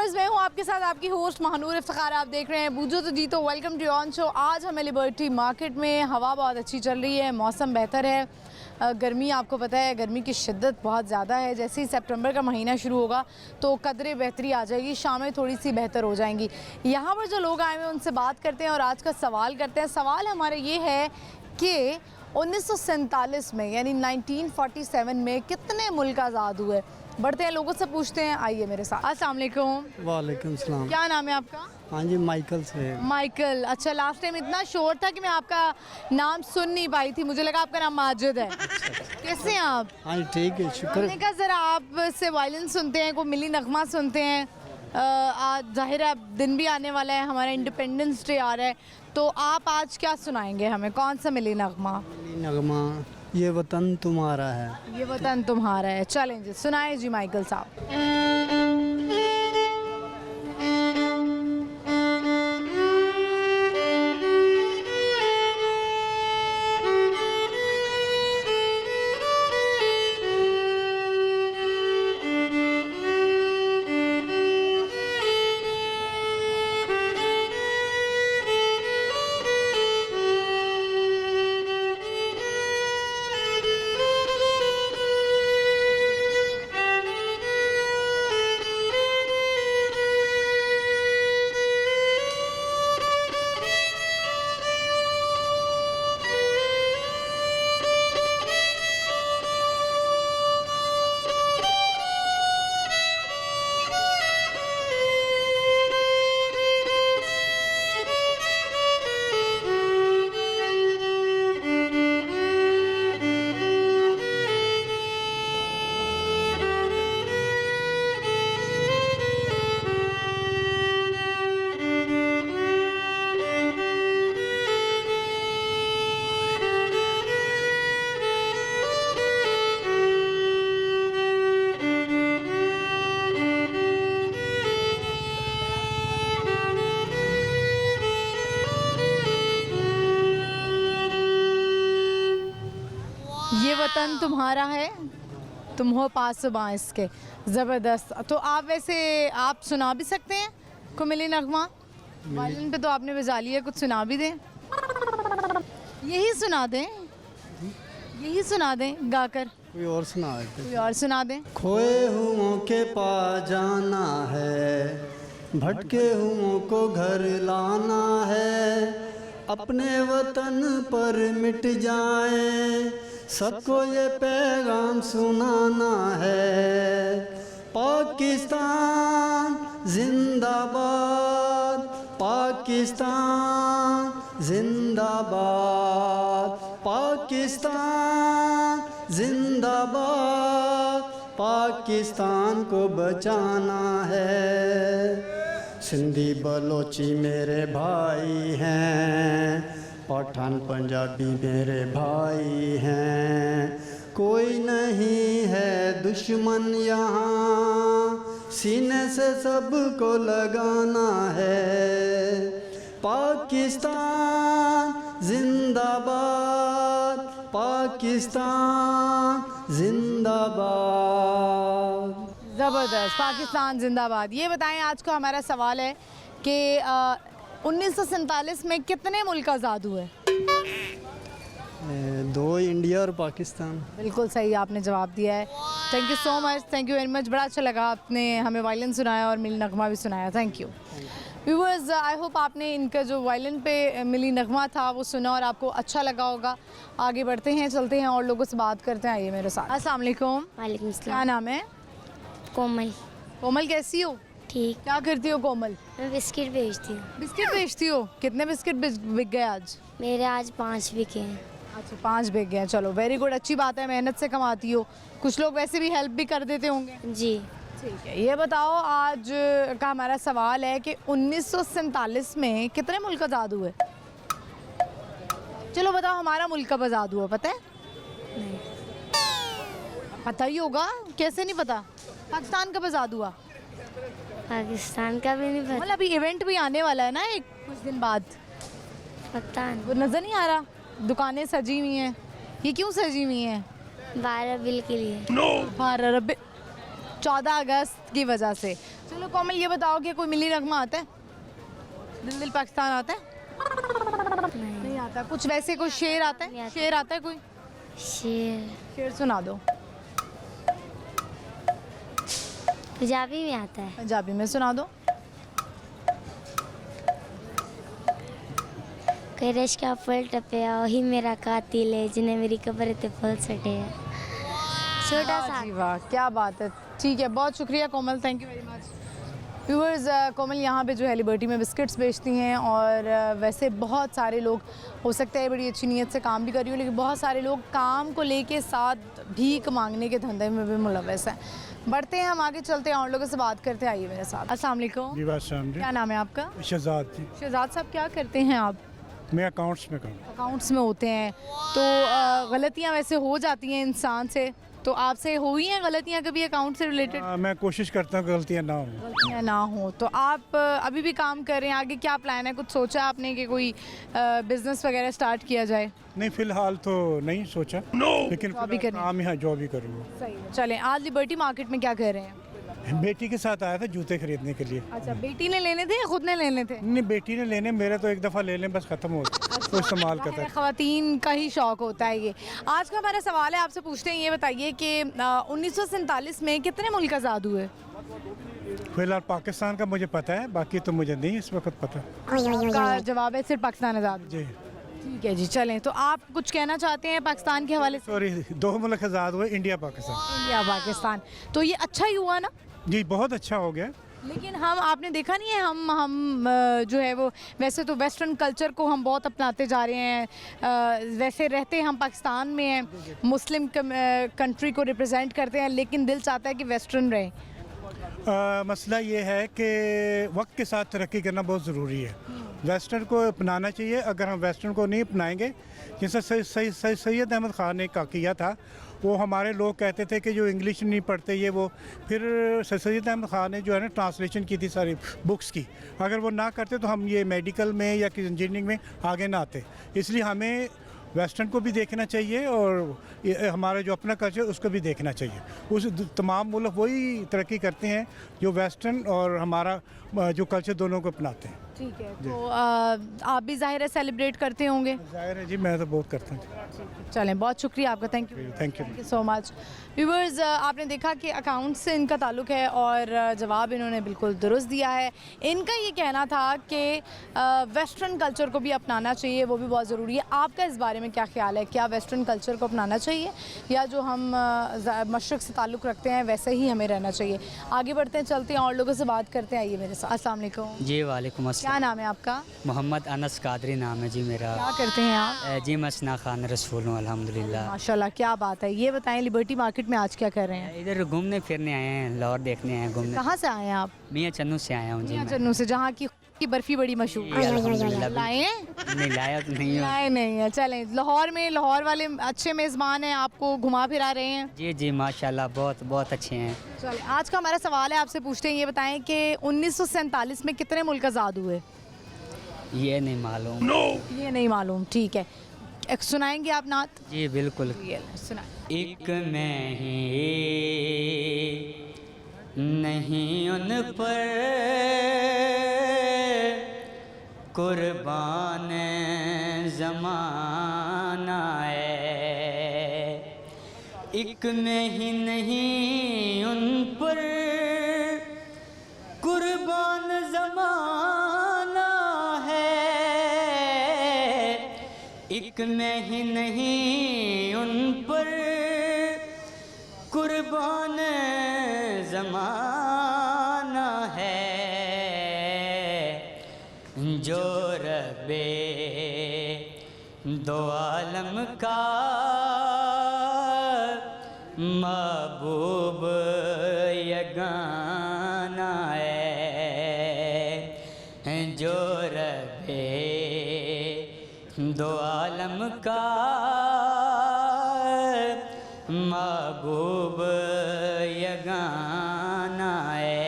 Viewers, मैं हूँ आपके साथ आपकी होस्ट महानूर इफ्तिखार। आप देख रहे हैं बूझो तो जीतो। Welcome to on show. आज हमें लिबर्टी मार्केट में हवा बहुत अच्छी चल रही है, मौसम बेहतर है। गर्मी आपको पता है, गर्मी की शिद्दत बहुत ज़्यादा है। जैसे ही सितंबर का महीना शुरू होगा तो कदरे बेहतरी आ जाएगी, शामें थोड़ी सी बेहतर हो जाएंगी। यहाँ पर जो लोग आए हुए हैं उनसे बात करते हैं और आज का सवाल करते हैं। सवाल हमारे ये है कि 1947 में यानी 1947 में कितने मुल्क आज़ाद हुए। बढ़ते हैं, लोगों से पूछते हैं। आइए मेरे साथ। अस्सलाम वालेकुम। वालेकुम सलाम। क्या नाम है आपका? हाँ जी, माइकल से। माइकल, अच्छा। लास्ट टाइम इतना शोर था कि मैं आपका नाम सुन नहीं पाई थी, मुझे लगा आपका नाम माजिद है। कैसे हैं आप? हाँ जी, ठीक है, शुक्र। हमने कहा ज़रा आप से वायलिन सुनते हैं, कोई मिली नगमा सुनते हैं। आज जाहिर है दिन भी आने वाला है, हमारा इंडिपेंडेंस डे आ रहा है, तो आप आज क्या सुनाएंगे हमें? कौन सा मिली नगमा? मिली नगमा ये वतन तुम्हारा है। ये वतन तुम्हारा है। चलें जी, सुनाए जी माइकल साहब। ये वतन तुम्हारा है, तुम हो पासबां इसके। ज़बरदस्त। तो आप वैसे आप सुना भी सकते हैं को मिली नगमा? वायलिन पे तो आपने बजा लिया, कुछ सुना भी दें। यही सुना दें, यही सुना दें गाकर। कोई और सुना देते। कोई और सुना दें। खोए हुओं के पा जाना है, भटके हुओं को घर लाना है, अपने वतन पर मिट जाए, सबको ये पैगाम सुनाना है। पाकिस्तान जिंदाबाद, पाकिस्तान जिंदाबाद, पाकिस्तान जिंदाबाद, पाकिस्तान को बचाना है। सिंधी बलोची मेरे भाई हैं, पठान पंजाबी मेरे भाई हैं, कोई नहीं है दुश्मन यहाँ, सीने से सबको लगाना है। पाकिस्तान जिंदाबाद, पाकिस्तान जिंदाबाद। ज़बरदस्त। पाकिस्तान जिंदाबाद। ये बताएं, आज का हमारा सवाल है कि 1947 में कितने मुल्क आज़ाद हुए? 2, इंडिया और पाकिस्तान। बिल्कुल सही आपने जवाब दिया है। Thank you so much, thank you very much. बड़ा अच्छा लगा, आपने हमें वायलिन सुनाया और मिली नगमा भी सुनाया। Thank you viewers. I hope आपने इनका जो वायलिन पे मिली नगमा था वो सुना और आपको अच्छा लगा होगा। आगे बढ़ते हैं, चलते हैं और लोगों से बात करते हैं। आइए मेरे साथ। अस्सलाम वालेकुम। वालेकुम क्या सलाम। नाम है? कोमल। कोमल, कैसी हो? ठीक। क्या करती हो कोमल? मैं बिस्किट बेचती हूँ। बिस्किट बेचती हो? कितने बिस्किट बिक गए आज? मेरे आज 5 बिके हैं। अच्छा, 5 बिक गए। चलो, वेरी गुड, अच्छी बात है। मेहनत से कमाती हो। कुछ लोग वैसे भी हेल्प भी कर देते होंगे। जी। ठीक है, ये बताओ, आज का हमारा सवाल है कि 1947 में कितने मुल्क आज़ाद हुए? चलो बताओ, हमारा मुल्क कब आज़ाद हुआ पता है? नहीं। पता ही होगा, कैसे नहीं पता? पाकिस्तान कब आज़ाद हुआ? पाकिस्तान का भी नहीं पता। मतलब अभी इवेंट भी आने वाला है ना एक कुछ दिन बाद। पता नहीं। वो नज़र नहीं आ रहा? दुकानें सजी हुई हैं। ये क्यों सजी हुई हैं? 12 बिल के लिए। 14 अगस्त की वजह से। चलो कोमल ये बताओ कि कोई मिली नगमा आता है? दिल दिल पाकिस्तान आता है? नहीं आता। कुछ वैसे कोई शेर आता नहीं है? आता। शेर आता है कोई? शेर शेर सुना दो। पंजाबी में आता है। पंजाबी में सुना दो। कई रश का फल टपया वही मेरा कातिल है जिन्हें मेरी कब्र ते फल सटे है। छोटा सा वाह जी वाह, क्या बात है। ठीक है, बहुत शुक्रिया Komal, thank you very much. Viewers, Komal यहाँ पे जो है लिबर्टी में बिस्किट्स बेचती हैं और वैसे बहुत सारे लोग, हो सकता है बड़ी अच्छी नीयत से काम भी कर रही हो, लेकिन बहुत सारे लोग काम को लेके साथ भीख मांगने के धंधे में भी मुलव्वस हैं। बढ़ते हैं, हम आगे चलते हैं और लोगों से बात करते हैं। आइए मेरे साथ। अस्सलाम वालेकुम। जी बात शाम जी। क्या नाम है आपका? शहजाद जी। शहजाद साहब, क्या करते हैं आप? मैं अकाउंट्स में काम। अकाउंट्स में होते हैं तो गलतियाँ वैसे हो जाती हैं इंसान से, तो आपसे हुई हैं गलतियाँ कभी अकाउंट से रिलेटेड? मैं कोशिश करता हूँ गलतियाँ ना हो। गलतियाँ ना हो। तो आप अभी भी काम कर रहे हैं, आगे क्या प्लान है? कुछ सोचा आपने कि कोई बिजनेस वगैरह स्टार्ट किया जाए? नहीं, फिलहाल तो नहीं सोचा, लेकिन जॉब ही फिलहाल करनी। काम यहाँ जॉब ही करूँगा। सही है। चलें, आज लिबर्टी मार्केट में क्या कर रहे हैं? बेटी के साथ आया था जूते खरीदने के लिए। अच्छा, बेटी ने लेने थे या खुद ने लेने थे? नहीं, बेटी ने लेने, मेरे तो एक दफ़ा ले लें बस ख़त्म हो गया, तो इस्तेमाल करता है। ख़वातीन का ही शौक होता है ये। आज का हमारा सवाल है, आपसे पूछते हैं, ये बताइए कि 1947 में कितने मुल्क आज़ाद हुए? फिलहाल पाकिस्तान का मुझे पता है, बाकी तो मुझे नहीं इस वक्त पता। का जवाब है सिर्फ पाकिस्तान आज़ाद। जी ठीक है जी, चलें। तो आप कुछ कहना चाहते हैं पाकिस्तान के हवाले से? सॉरी, 2 मुल्क आज़ाद हुए, इंडिया पाकिस्तान। इंडिया पाकिस्तान, तो ये अच्छा ही हुआ ना? जी बहुत अच्छा हो गया। लेकिन हम, आपने देखा नहीं है, हम जो है वो, वैसे तो वेस्टर्न कल्चर को हम बहुत अपनाते जा रहे हैं। वैसे रहते हम पाकिस्तान में हैं, मुस्लिम कंट्री को रिप्रेजेंट करते हैं, लेकिन दिल चाहता है कि वेस्टर्न रहे। मसला ये है कि वक्त के साथ तरक्की करना बहुत ज़रूरी है। वेस्टर्न को अपनाना चाहिए। अगर हम वेस्टर्न को नहीं अपनाएंगे, जैसे सैयद अहमद ख़ान ने का किया था, वो हमारे लोग कहते थे कि जो इंग्लिश नहीं पढ़ते ये वो, फिर सैयद अहमद ख़ान ने जो है ना ट्रांसलेशन की थी सारी बुक्स की। अगर वो ना करते तो हम ये मेडिकल में या किसी इंजीनियरिंग में आगे ना आते। इसलिए हमें वेस्टर्न को भी देखना चाहिए और हमारा जो अपना कल्चर उसको भी देखना चाहिए। उस तमाम मुल्क वही तरक्की करते हैं जो वेस्टर्न और हमारा जो कल्चर दोनों को अपनाते हैं। ठीक है, तो आप भी ज़ाहिर है सेलिब्रेट करते होंगे? जाहिर है जी, मैं तो बहुत करता हूँ। चलें, बहुत शुक्रिया आपका, thank you. Thank you. Thank you so much. Viewers, आपने देखा कि अकाउंट से इनका ताल्लुक़ है और जवाब इन्होंने बिल्कुल दुरुस्त दिया है। इनका ये कहना था कि वेस्टर्न कल्चर को भी अपनाना चाहिए, वो भी बहुत ज़रूरी है। आपका इस बारे में क्या ख्याल है? क्या वेस्टर्न कल्चर को अपनाना चाहिए या जो हम मशरक़ से ताल्लुक़ रखते हैं वैसे ही हमें रहना चाहिए? आगे बढ़ते हैं, चलते हैं और लोगों से बात करते हैं। आइए मेरे साथ। अस्सलाम वालेकुम। जी वालेकुम अस्सलाम। क्या नाम है आपका? मोहम्मद अनस कादरी नाम है जी मेरा। क्या करते हैं आप? जी मैं सना खान रसूल हूँ अल्हम्दुलिल्लाह। माशाल्लाह, क्या बात है। ये बताएं, लिबर्टी मार्केट में आज क्या कर रहे हैं? इधर घूमने फिरने आए हैं, लाहौर देखने आए हैं घूमने। कहाँ से आए हैं आप? मियाँ चन्नू से आया हूँ जी मियाँ मैं। चन्नू से, जहाँ की बर्फ़ी बड़ी मशहूर जी, अल्हम्दुलिल्लाह। लाए हैं? नहीं लाया तो नहीं हूँ। लाए नहीं है। चलें, लाहौर में, लाहौर वाले अच्छे मेज़बान हैं, आपको घुमा फिरा रहे हैं। जी जी माशाल्लाह, बहुत बहुत अच्छे हैं। चलें, आज का हमारा सवाल है, आपसे पूछते हैं, ये बताएं कि 1947 में कितने मुल्क आज़ाद हुए? ये नहीं मालूम। ये नहीं मालूम। ठीक है, एक सुनाएंगे आप नात? जी बिल्कुल। सुना। एक मैं ही नहीं उन पर कुर्बान ज़माना है। एक मैं ही नहीं उन पर कुर्बान ज़माना है। एक मैं ही नहीं उन पर कुर्बान ज़माना है। जो रब्बे दो आलम का महबूब यगाना है। जो रब्बे दो आलम का महबूब यगाना है।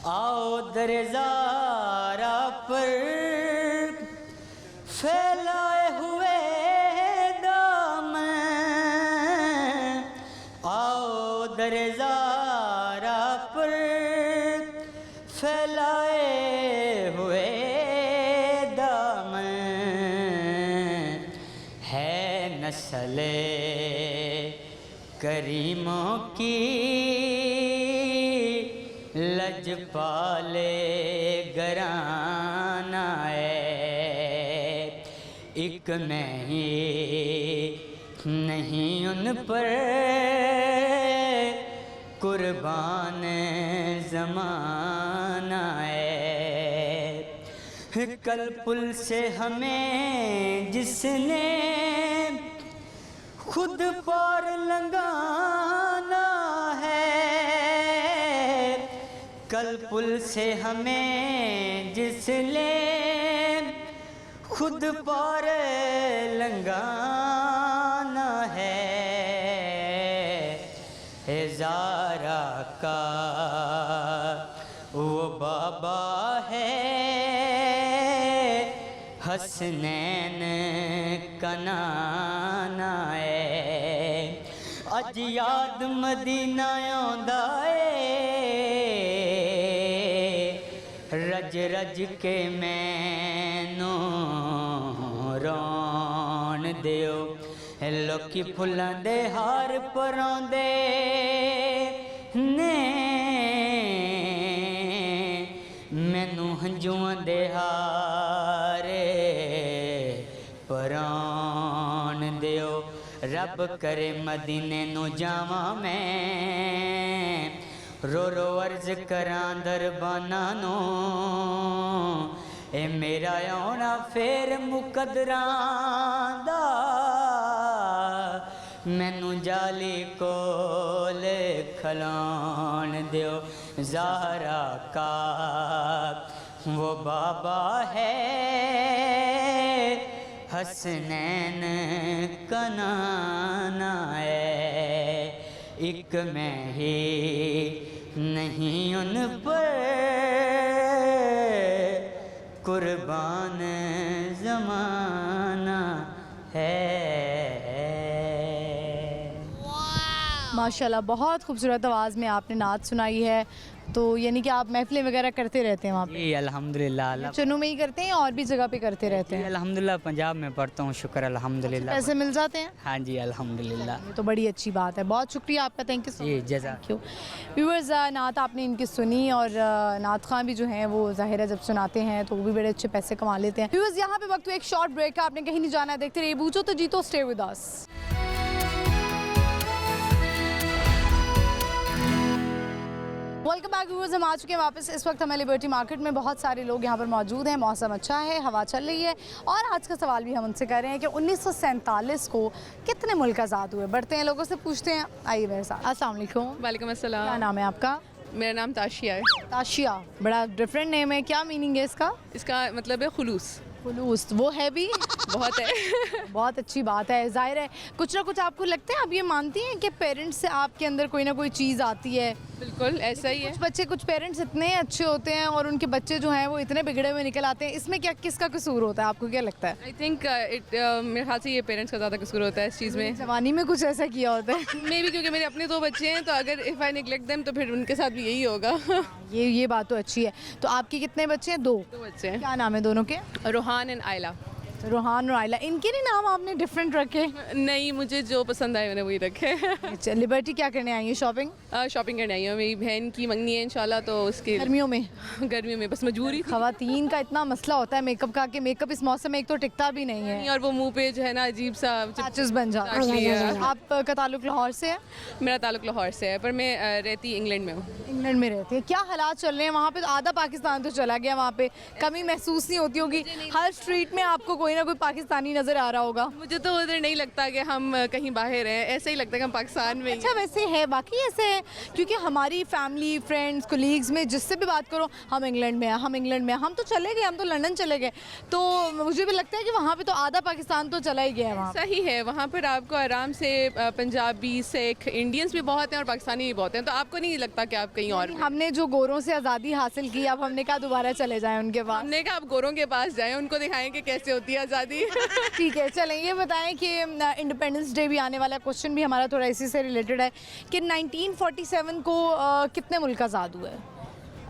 आओ दरज़ारा पर फैलाए हुए दामन, आओ दरज़ारा पर नस्ले करीमों की लजपाले घराना है। एक मैं ही नहीं उन पर कुर्बान ज़माना है। कल पुल से हमें जिसने खुद पार लंघाना है। कल पुल से हमें जिसने खुद पार लंघाना है। ज़ारा का वो बाबा है, हसनैन का नाना है। अज याद मदीना आंदा है, रज रज के मैनू रोन दियो। लोकी फुल्लां दे हार परांदे ने, मैनू हंजुआं दे हार परान दियो। रब करे मदीने नू जावां मैं, रो रो अर्ज करां दरबाना नू। ए मेरा आउणा फेर मुकदरां दा, मैनू जाली कोल खलान दियो। ज़ाहरा का वो बाबा है, हसनैन का नाना है। एक मैं ही नहीं उन पर कुर्बान ज़माना है। माशाल्लाह, बहुत खूबसूरत आवाज़ में आपने नात सुनाई है। तो यानी कि आप महफिलें वगैरह करते रहते हैं वहाँ पे? जी अल्हम्दुलिल्लाह। अल्लाह चन्नू में ही करते हैं और भी जगह पे करते रहते हैं? अल्हम्दुलिल्लाह पंजाब में पढ़ता हूँ, शुक्र अल्हम्दुलिल्लाह। पैसे मिल जाते हैं? हाँ जी अल्हम्दुलिल्लाह। ये तो बड़ी अच्छी बात है, बहुत शुक्रिया आपका, thank you so ji much. जज़ा। Thank you. व्यूअर्स, नात आपने इनकी सुनी और नात खां भी जो हैं वो ज़ाहिर है जब सुनाते हैं तो वो भी बड़े अच्छे पैसे कमा लेते हैं। व्यूअर्स, यहाँ पे वक्त एक शॉर्ट ब्रेक का, आपने कहीं नहीं जाना, देखते रहिए बूझो तो जीतो, stay with us. Welcome back viewers, हम आ चुके हैं वापस। इस वक्त हमें लिबर्टी मार्केट में बहुत सारे लोग यहाँ पर मौजूद हैं। मौसम अच्छा है, हवा चल रही है और आज का सवाल भी हम उनसे कर रहे हैं कि 1947 को कितने मुल्क आज़ाद हुए। बढ़ते हैं, लोगों से पूछते हैं। आइए मेरे साथ। अस्सलाम वालेकुम। वालेकुम क्या अस्सलाम। नाम है आपका? मेरा नाम ताशिया है। ताशिया, बड़ा डिफरेंट नेम है, क्या मीनिंग है इसका? इसका मतलब है खुलूस। खुलूस, वो है भी बहुत है। बहुत अच्छी बात है। जाहिर है कुछ ना कुछ आपको लगता है, आप ये मानती हैं कि पेरेंट्स से आपके अंदर कोई ना कोई चीज़ आती है? बिल्कुल ऐसा ही है। कुछ बच्चे, कुछ पेरेंट्स इतने अच्छे होते हैं और उनके बच्चे जो हैं वो इतने बिगड़े हुए निकल आते हैं। इसमें क्या, किसका कसूर होता है, आपको क्या लगता है? आई थिंक मेरे ख्याल से ये पेरेंट्स का ज़्यादा कसूर होता है इस चीज़ में। जवानी में कुछ ऐसा किया होता है? मे भी क्योंकि मेरे अपने 2 बच्चे हैं, तो अगर इफ़ आई निगलेक्ट देम तो फिर उनके साथ भी यही होगा। ये बात तो अच्छी है। तो आपके कितने बच्चे हैं? 2। 2 बच्चे हैं, क्या नाम है दोनों के? रोहान एंड आयला। रोहान और आयला, इनके नहीं नाम आपने डिफरेंट रखे? नहीं, मुझे जो पसंद आए मैंने वही रखे। अच्छा, लिबर्टी क्या करने आई है? शॉपिंग? शॉपिंग करने आई हूँ, मेरी बहन की मंगनी है इंशाल्लाह, तो उसके गर्मियों में? गर्मियों में बस मजबूरी। खवातीन का इतना मसला होता है मेकअप का कि मेकअप इस मौसम में एक तो टिकता भी नहीं है और वो मुंह पे जो है ना अजीब सा पैचेस बन जाते Exactly, हैं। yeah. आपका ताल्लुक लाहौर से है? मेरा ताल्लुक लाहौर से है, पर मैं रहती इंग्लैंड में हूँ। इंग्लैंड में रहती है। क्या हालात चल रहे हैं वहाँ पे? तो आधा पाकिस्तान तो चला गया वहाँ पे, कमी महसूस नहीं होती होगी? हर स्ट्रीट में आपको कोई ना कोई पाकिस्तानी नजर आ रहा होगा। मुझे तो उधर नहीं लगता कि हम कहीं बाहर हैं, ऐसे ही लगता है कि हम पाकिस्तान में ही हैं। अच्छा, वैसे है, बाकी ऐसे है क्योंकि हमारी फैमिली, फ्रेंड्स, कोलीग्स में जिससे भी बात करो, हम इंग्लैंड में हैं, हम इंग्लैंड में हैं, हम तो चले गए, हम तो लंदन चले गए। तो मुझे भी लगता है कि वहाँ पे तो आधा पाकिस्तान तो चला ही गया है वहाँ। सही है, वहाँ पर आपको आराम से पंजाबी, सिख, इंडियंस भी बहुत हैं और पाकिस्तानी भी बहुत हैं, तो आपको नहीं लगता कि आप कहीं और। हमने जो गोरों से आज़ादी हासिल की, अब हमने कहा दोबारा चले जाएं उनके पास। हमने कहा आप गोरों के पास जाएं, उनको दिखाएं कि कैसे होती है आज़ादी। ठीक है, चलें ये बताएं कि इंडिपेंडेंस डे भी आने वाला है। क्वेश्चन भी हमारा थोड़ा इसी से रिलेटेड है कि 1947 को कितने मुल्क आज़ाद हुए?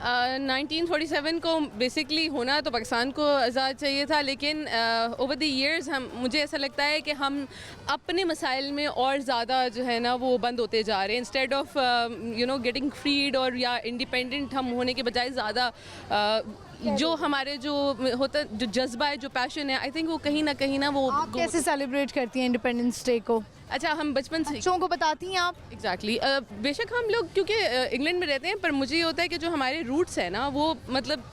1947 को बेसिकली होना तो पाकिस्तान को आज़ाद चाहिए था, लेकिन ओवर द इयर्स मुझे ऐसा लगता है कि हम अपने मसाइल में और ज़्यादा जो है ना वो बंद होते जा रहे हैं। इंस्टेड ऑफ गेटिंग फ्रीड और या इंडिपेंडेंट हम होने के बजाय ज़्यादा जो हमारे जो होता जो जज्बा है, जो पैशन है, आई थिंक वो कहीं ना वो आप कैसे सेलिब्रेट करती हैं इंडिपेंडेंस डे को? अच्छा, हम बचपन से बच्चों को बताती हैं आप? एग्जैक्टली बेशक हम लोग क्योंकि इंग्लैंड में रहते हैं, पर मुझे ये होता है कि जो हमारे रूट्स है ना वो मतलब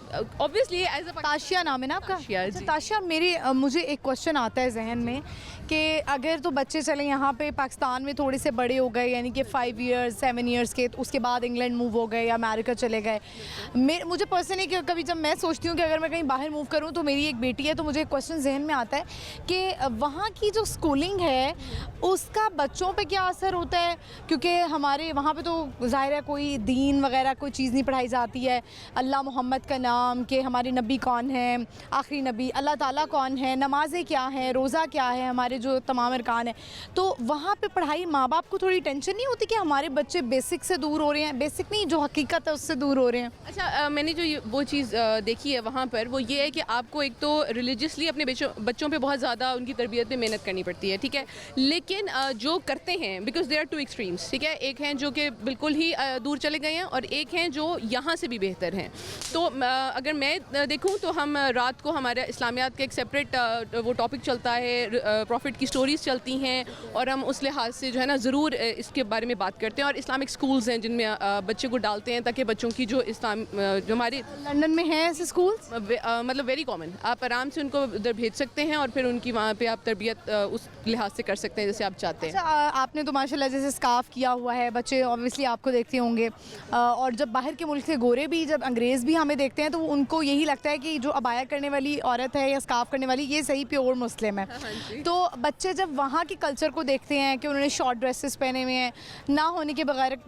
ऑब्वियसली एज अ ताशिया नाम है ना आपका? ताशिया, अच्छा, जी। ताशिया, मुझे एक क्वेश्चन आता है जहन में कि अगर तो बच्चे चले यहाँ पे पाकिस्तान में थोड़े से बड़े हो गए, यानी कि 5 इयर्स 7 इयर्स के, तो उसके बाद इंग्लैंड मूव हो गए या अमेरिका चले गए, मुझे पर्सनली कि कभी जब मैं सोचती हूँ कि अगर मैं कहीं बाहर मूव करूँ तो मेरी एक बेटी है, तो मुझे एक क्वेश्चन जहन में आता है कि वहाँ की जो स्कूलिंग है उसका बच्चों पे क्या असर होता है, क्योंकि हमारे वहाँ पे तो ज़ाहिर है कोई दीन वगैरह कोई चीज़ नहीं पढ़ाई जाती है, अल्लाह मोहम्मद का नाम, कि हमारे नबी कौन है, आखिरी नबी अल्लाह ताला कौन है, नमाज़ें क्या हैं, रोज़ा क्या है, हमारे जो तमाम अरकान है। तो वहाँ पे पढ़ाई, माँ बाप को थोड़ी टेंशन नहीं होती कि हमारे बच्चे बेसिक से दूर हो रहे हैं, बेसिक नहीं जो हकीकत है उससे दूर हो रहे हैं? अच्छा, मैंने जो वो चीज़ देखी है वहाँ पर, वो ये है कि आपको एक तो रिलीजियसली अपने बच्चों पे बहुत ज़्यादा उनकी तरबियत में मेहनत करनी पड़ती है, ठीक है, लेकिन जो करते हैं, because there are two extremes, ठीक है, एक हैं जो कि बिल्कुल ही दूर चले गए हैं और एक हैं जो यहाँ से भी बेहतर हैं। तो अगर मैं देखूँ तो हम रात को हमारे इस्लामियात का एक सेपरेट वो टॉपिक चलता है, प्रॉफिट की स्टोरीज़ चलती हैं, और हम उस लिहाज से जो है ना ज़रूर इसके बारे में बात करते हैं। और इस्लामिक स्कूल्स हैं जिनमें बच्चे को डालते हैं ताकि बच्चों की जो जो हमारी लंदन में हैं ऐसे स्कूल्स? मतलब वेरी कॉमन, आप आराम से उनको उधर भेज सकते हैं और फिर उनकी वहाँ पे आप तरबियत उस लिहाज से कर सकते हैं जैसे आप चाहते हैं। अच्छा, आपने तो माशाल्लाह जैसे स्काफ किया हुआ है, बच्चे ऑब्वियसली आपको देखते होंगे, और जब बाहर के मुल्क से गोरे भी, जब अंग्रेज़ भी हमें देखते हैं तो उनको यही लगता है कि जो अबाया करने वाली औरत है या स्काफ करने वाली, ये सही प्योर मुस्लिम है। तो बच्चे जब वहाँ के कल्चर को देखते हैं कि उन्होंने शॉर्ट ड्रेसेस पहने हुए हैं, ना होने के बगैर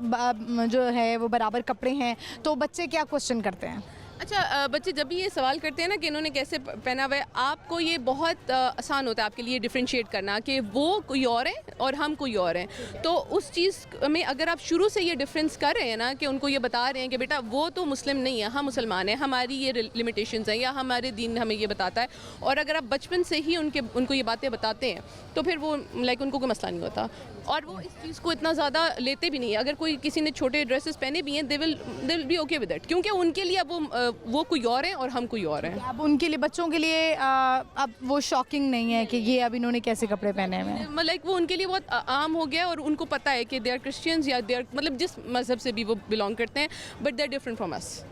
जो है वो बराबर कपड़े हैं, तो बच्चे क्या क्वेश्चन करते हैं? अच्छा, बच्चे जब भी ये सवाल करते हैं ना कि इन्होंने कैसे पहना हुआ है, आपको ये बहुत आसान होता है आपके लिए डिफरेंशिएट करना कि वो कोई और है और हम कोई और हैं। तो उस चीज़ में अगर आप शुरू से ये डिफरेंस कर रहे हैं ना कि उनको ये बता रहे हैं कि बेटा वो तो मुस्लिम नहीं है, हम मुसलमान हैं, हमारी ये लिमिटेशंस हैं या हमारे दीन हमें ये बताता है, और अगर आप बचपन से ही उनको ये बातें बताते हैं तो फिर वो लाइक उनको कोई मसला नहीं होता और वो इस चीज़ को इतना ज़्यादा लेते भी नहीं है। अगर कोई किसी ने छोटे ड्रेसेस पहने भी हैं, they will be okay with it, क्योंकि उनके लिए अब वो कोई और हैं और हम कोई और हैं। अब उनके लिए, बच्चों के लिए अब वो शॉकिंग नहीं है कि ये अब इन्होंने कैसे कपड़े पहने हुए हैं? लाइक वो उनके लिए बहुत आम हो गया और उनको पता है कि दे आर क्रिश्चियंस या दे आर मतलब जिस मज़हब से भी वो बिलोंग करते हैं, but they are different from us.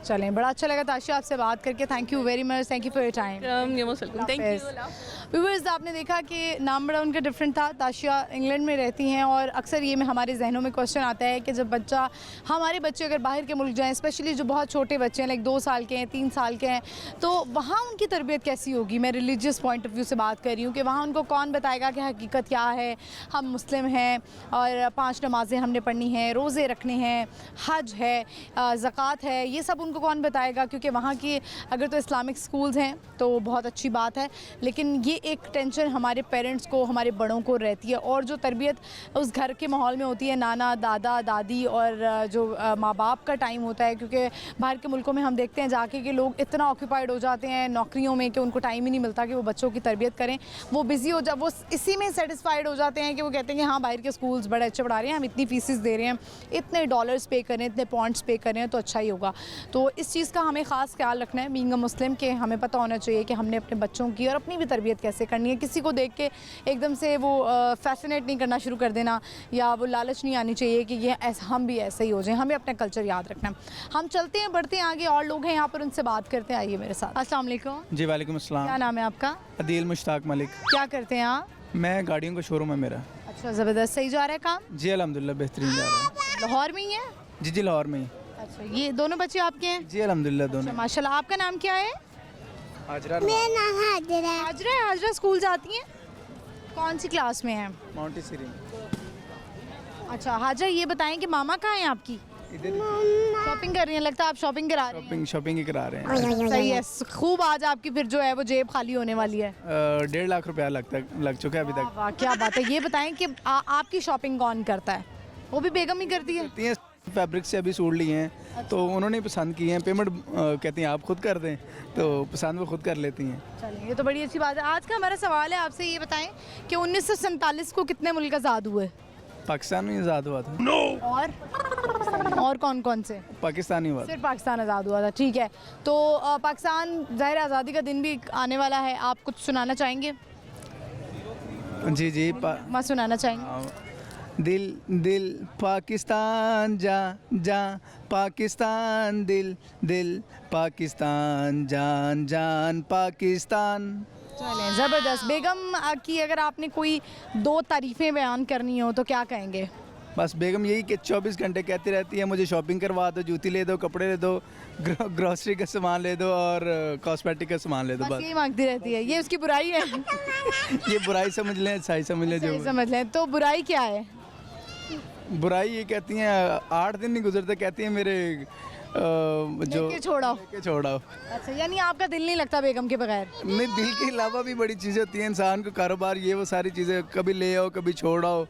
चलें, बड़ा अच्छा लगा ताशिया आपसे बात करके। Thank you very much, thank you for your time. Thank you. Viewers, आपने देखा कि नाम बड़ा उनका डिफरेंट था। ताशिया इंग्लैंड में रहती हैं और अक्सर ये में हमारे जहनों में क्वेश्चन आता है कि जब हमारे बच्चे अगर बाहर के मुल्क जाएँ, स्पेशली जो बहुत छोटे बच्चे हैं, लाइक 2 साल के हैं, 3 साल के हैं, तो वहाँ उनकी तरबियत कैसी होगी? मैं रिलीजियस पॉइंट ऑफ व्यू से बात कर रही हूँ कि वहाँ उनको कौन बताएगा कि हकीकत क्या है, हम मुस्लिम हैं और 5 नमाज़ें हमने पढ़नी हैं, रोज़े रखने हैं, हज है, ज़कात है, ये सब उनको कौन बताएगा? क्योंकि वहाँ की अगर तो इस्लामिक स्कूल्स हैं तो बहुत अच्छी बात है, लेकिन ये एक टेंशन हमारे पेरेंट्स को, हमारे बड़ों को रहती है। और जो तरबियत उस घर के माहौल में होती है, नाना दादा दादी और जो माँ बाप का टाइम होता है, क्योंकि बाहर के मुल्कों में हम देखते हैं जाके कि लोग इतना ऑक्यूपाइड हो जाते हैं नौकरियों में कि उनको टाइम ही नहीं मिलता कि वो बच्चों की तरबियत करें। वो बिज़ी हो वो इसी में सेटिस्फाइड हो जाते हैं कि वो कहते हैं कि हाँ, बाहर के स्कूल्स बड़े अच्छे पढ़ा रहे हैं, हम इतनी फीसेस दे रहे हैं, इतने डॉलर्स पे करें, इतने पॉइंट्स पे करें तो अच्छा ही होगा। तो इस चीज़ का हमें ख़ास ख्याल रखना है बीइंग अ मुस्लिम, कि हमें पता होना चाहिए कि हमने अपने बच्चों की और अपनी भी तरबियत कैसे करनी है। किसी को देख के एकदम से वो फैसिनेट नहीं करना शुरू कर देना, या वो लालच नहीं आनी चाहिए कि ये ऐसा हम भी ऐसे ही हो जाएं। हमें अपना कल्चर याद रखना है। हम चलते हैं, बढ़ते हैं आगे, और लोग हैं यहाँ पर, उनसे बात करते हैं। आइए मेरे साथ। अस्सलाम वालेकुम। जी वालेकुम अस्सलाम। क्या नाम है आपका? अदील मुश्ताक मलिक। क्या करते हैं आप? मैं गाड़ियों का शोरूम है मेरा। अच्छा, ज़बरदस्त। सही जा रहा है काम? जी अल्हम्दुलिल्लाह बेहतरीन जा रहा है। लाहौर में ही है? जी लाहौर में ही। अच्छा, ये दोनों बच्चे आपके हैं? जी अल्हम्दुलिल्लाह दोनों। अच्छा, माशाल्लाह। आपका नाम क्या है? हाजरा। हाजरा। हाजरा स्कूल जाती हैं? कौन सी क्लास में है? माउंटेसरी। अच्छा हाजरा, ये बताएं कि मामा कहाँ हैं आपकी? शॉपिंग कर रही हैं, लगता है आप शॉपिंग करा रहे हैं। शॉपिंग ही करा रहे हैं। सही है, खूब। आज आपकी फिर जो है वो जेब खाली होने वाली है। 1.5 लाख रुपया लग चुका है अभी तक। वाह, क्या बात है। ये बताएं कि आपकी शॉपिंग कौन करता है? वो भी बेगम ही करती है? फैब्रिक से अभी सूट लिए हैं तो उन्होंने पसंद किए हैं, पेमेंट कहती हैं आप खुद कर दें, तो पसंद वो खुद कर लेती हैं। चलिए ये तो बड़ी अच्छी बात है। आज का हमारा सवाल है आपसे, ये बताएं कि 1947 को कितने मुल्क आज़ाद हुए? पाकिस्तान में आज़ाद हुआ था। और कौन कौन से? पाकिस्तान ही हुआ था। सिर्फ पाकिस्तान आज़ाद हुआ था, ठीक है। तो पाकिस्तान ज़ाहिर आज़ादी का दिन भी आने वाला है, आप कुछ सुनाना चाहेंगे? जी जी मैं सुनाना चाहेंगे। दिल दिल पाकिस्तान जा जा पाकिस्तान, दिल दिल पाकिस्तान, जान जान पाकिस्तान। चलें, ज़बरदस्त। बेगम की अगर आपने कोई 2 तारीफ़ें बयान करनी हो तो क्या कहेंगे? बस बेगम यही कि 24 घंटे कहती रहती है मुझे शॉपिंग करवा दो, जूती ले दो, कपड़े ले दो, ग्रॉसरी का सामान ले दो और कॉस्मेटिक का सामान ले दो। बस बस यही मांगती रहती है, ये उसकी बुराई है। ये बुराई समझ लें, अच्छाई समझ लें। सही जो समझ लें, तो बुराई क्या है? बुराई ये कहती हैं 8 दिन नहीं गुजरते, कहती हैं मेरे जो लेके छोड़ाओ। लेके छोड़ाओ। अच्छा, यानी आपका दिल नहीं लगता बेगम के बगैर? नहीं, दिल के अलावा भी बड़ी चीज़ें होती हैं इंसान को, कारोबार ये वो सारी चीज़ें, कभी ले आओ कभी छोड़ आओ।